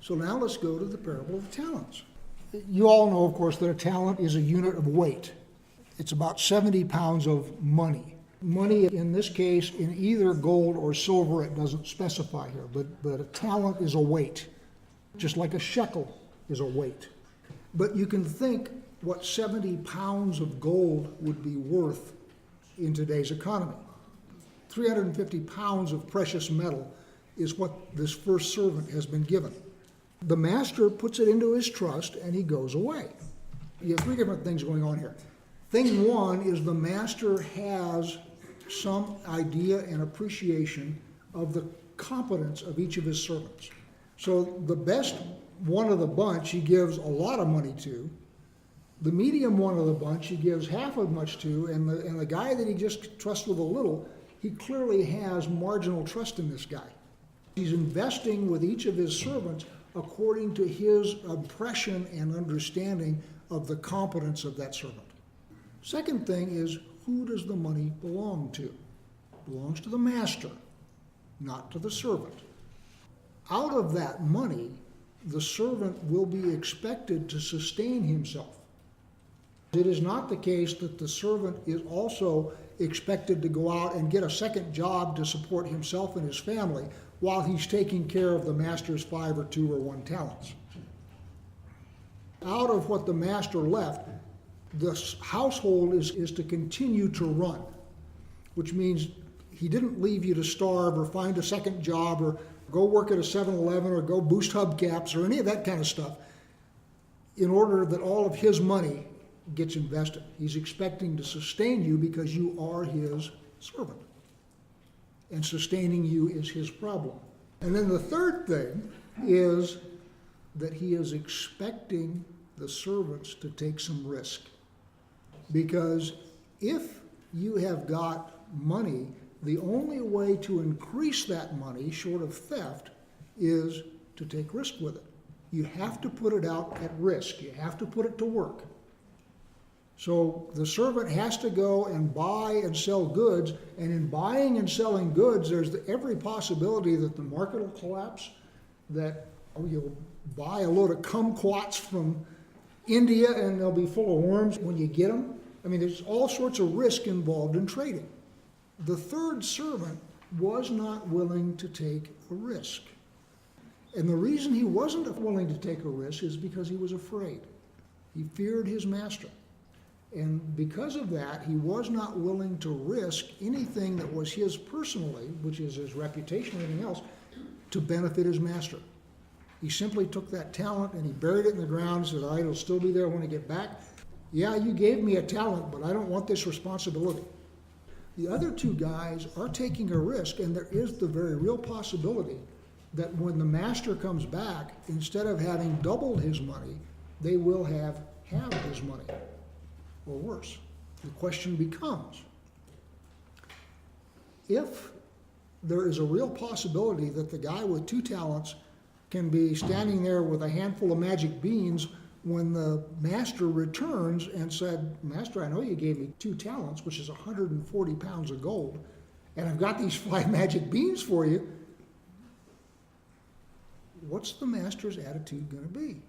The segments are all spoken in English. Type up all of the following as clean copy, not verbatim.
So now let's go to the parable of the talents. You all know, of course, that a talent is a unit of weight. It's about 70 pounds of money. Money, in this case, in either gold or silver, it doesn't specify here, but a talent is a weight, just like a shekel is a weight. But you can think what 70 pounds of gold would be worth in today's economy. 350 pounds of precious metal is what this first servant has been given. The master puts it into his trust and he goes away. You have three different things going on here. Thing one is the master has some idea and appreciation of the competence of each of his servants. So the best one of the bunch he gives a lot of money to. The medium one of the bunch he gives half as much to, and the guy that he just trusts with a little, he clearly has marginal trust in this guy. He's investing with each of his servants according to his impression and understanding of the competence of that servant. Second thing is, who does the money belong to? It belongs to the master, not to the servant. Out of that money, the servant will be expected to sustain himself. It is not the case that the servant is also expected to go out and get a second job to support himself and his family while he's taking care of the master's 5 or 2 or 1 talents. Out of what the master left, the household is to continue to run, which means he didn't leave you to starve or find a second job or go work at a 7-Eleven or go boost hubcaps or any of that kind of stuff in order that all of his money gets invested. He's expecting to sustain you because you are his servant. And sustaining you is his problem. And then the third thing is that he is expecting the servants to take some risk. Because if you have got money, the only way to increase that money, short of theft, is to take risk with it. You have to put it out at risk. You have to put it to work. So the servant has to go and buy and sell goods, and in buying and selling goods, there's every possibility that the market will collapse, that you'll buy a load of kumquats from India and they'll be full of worms when you get them. I mean, there's all sorts of risk involved in trading. The third servant was not willing to take a risk. And the reason he wasn't willing to take a risk is because he was afraid. He feared his master. And because of that, he was not willing to risk anything that was his personally, which is his reputation or anything else, to benefit his master. He simply took that talent and he buried it in the ground and said, all right, it'll still be there when I get back. Yeah, you gave me a talent, but I don't want this responsibility. The other 2 guys are taking a risk, and there is the very real possibility that when the master comes back, instead of having doubled his money, they will have halved his money, or worse. The question becomes, if there is a real possibility that the guy with 2 talents can be standing there with a handful of magic beans when the master returns and said, Master, I know you gave me 2 talents, which is 140 pounds of gold, and I've got these 5 magic beans for you. What's the master's attitude going to be?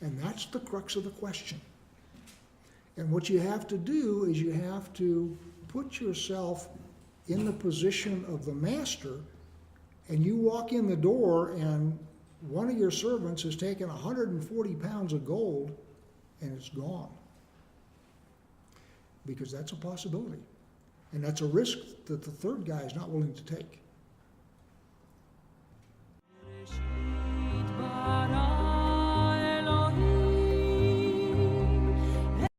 And that's the crux of the question. And what you have to do is you have to put yourself in the position of the master, and you walk in the door and one of your servants has taken 140 pounds of gold and it's gone. Because that's a possibility. And that's a risk that the third guy is not willing to take.